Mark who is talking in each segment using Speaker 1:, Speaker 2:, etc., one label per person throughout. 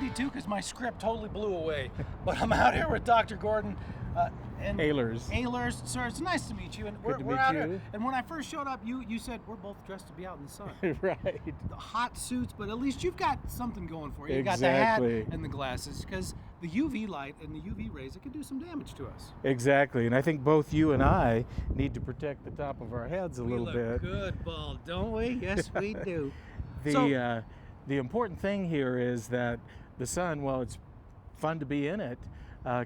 Speaker 1: windy too because my script totally blew away. But I'm out here with Dr. Gordon. And
Speaker 2: Ehlers.
Speaker 1: Sir, it's nice to meet you. And
Speaker 2: Good to
Speaker 1: we're
Speaker 2: meet
Speaker 1: out
Speaker 2: you.
Speaker 1: here. And when I first showed up, you said we're both dressed to be out in the sun.
Speaker 2: Right.
Speaker 1: The hot suits, but at least you've got something going for you. You
Speaker 2: Exactly.
Speaker 1: got the hat and the glasses, because the UV light and the UV rays, it can do some damage to us.
Speaker 2: Exactly, and I think both you and I need to protect the top of our heads a little
Speaker 1: We
Speaker 2: bit.
Speaker 1: look good, Bald, don't we? Yes, we do.
Speaker 2: The important thing here is that the sun, while it's fun to be in it,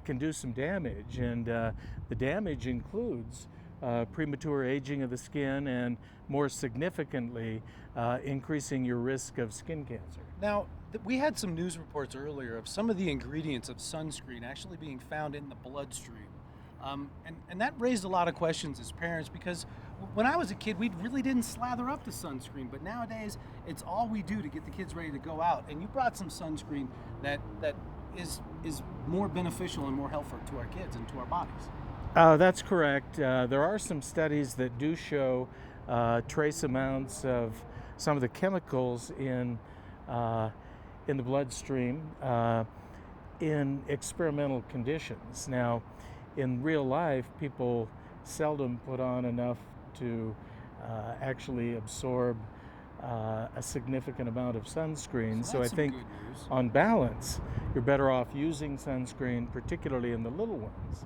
Speaker 2: can do some damage, and the damage includes premature aging of the skin and, more significantly, increasing your risk of skin cancer.
Speaker 1: Now, we had some news reports earlier of some of the ingredients of sunscreen actually being found in the bloodstream. And that raised a lot of questions as parents, because when I was a kid, we really didn't slather up the sunscreen, but nowadays it's all we do to get the kids ready to go out. And you brought some sunscreen that is more beneficial and more helpful to our kids and to our bodies.
Speaker 2: That's correct. There are some studies that do show trace amounts of some of the chemicals in the bloodstream in experimental conditions. Now, in real life, people seldom put on enough to actually absorb a significant amount of sunscreen. So I think, on balance, you're better off using sunscreen, particularly in the little ones,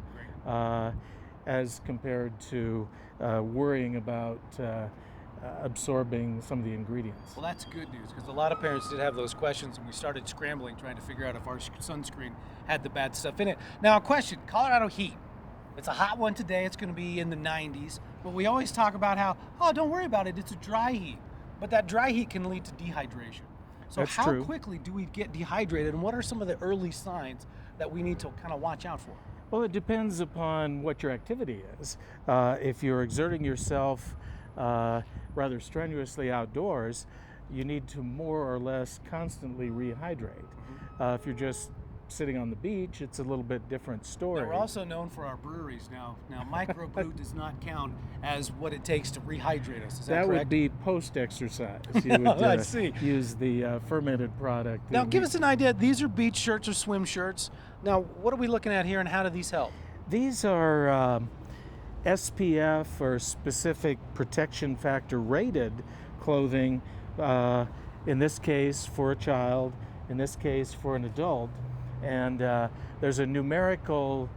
Speaker 2: as compared to worrying about absorbing some of the ingredients.
Speaker 1: Well, that's good news, because a lot of parents did have those questions, and we started scrambling trying to figure out if our sunscreen had the bad stuff in it. Now, a question: Colorado heat. It's a hot one today. It's going to be in the 90s. But we always talk about how, oh, don't worry about it. It's a dry heat. But that dry heat can lead to dehydration. So
Speaker 2: That's
Speaker 1: how
Speaker 2: true.
Speaker 1: quickly do we get dehydrated, and what are some of the early signs that we need to kind of watch out for?
Speaker 2: Well, it depends upon what your activity is. If you're exerting yourself rather strenuously outdoors, you need to more or less constantly rehydrate. If you're just sitting on the beach, it's a little bit different story.
Speaker 1: Now, we're also known for our breweries now. Now, microbrew does not count as what it takes to rehydrate us. Is that correct?
Speaker 2: That would be post-exercise. You would
Speaker 1: I see.
Speaker 2: use the fermented product.
Speaker 1: Now, give us an idea. These are beach shirts or swim shirts. Now, what are we looking at here, and how do these help?
Speaker 2: These are SPF, or specific protection factor rated clothing, in this case for a child, in this case for an adult. And there's a numerical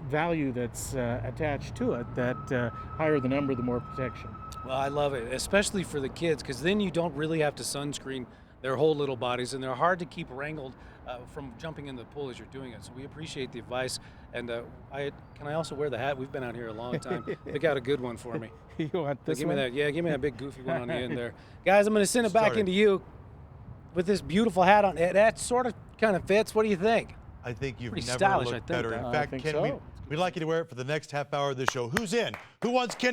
Speaker 2: value that's attached to it, that higher the number, the more protection.
Speaker 1: Well, I love it, especially for the kids, because then you don't really have to sunscreen their whole little bodies, and they're hard to keep wrangled from jumping in the pool as you're doing it. So we appreciate the advice. And can I also wear the hat? We've been out here a long time. Pick out a good one for me.
Speaker 2: You want this
Speaker 1: give
Speaker 2: one?
Speaker 1: Me that. Yeah, give me that big goofy one on the end there. Guys, I'm going to send it back into you with this beautiful hat on. That sort of kind of fits. What do you think?
Speaker 3: I think you've
Speaker 1: Pretty
Speaker 3: never
Speaker 1: stylish,
Speaker 3: looked better. In
Speaker 2: I
Speaker 3: fact,
Speaker 2: think
Speaker 3: Ken,
Speaker 2: so.
Speaker 3: we'd like you to wear it for the next half hour of the show. Who's in? Who wants Ken?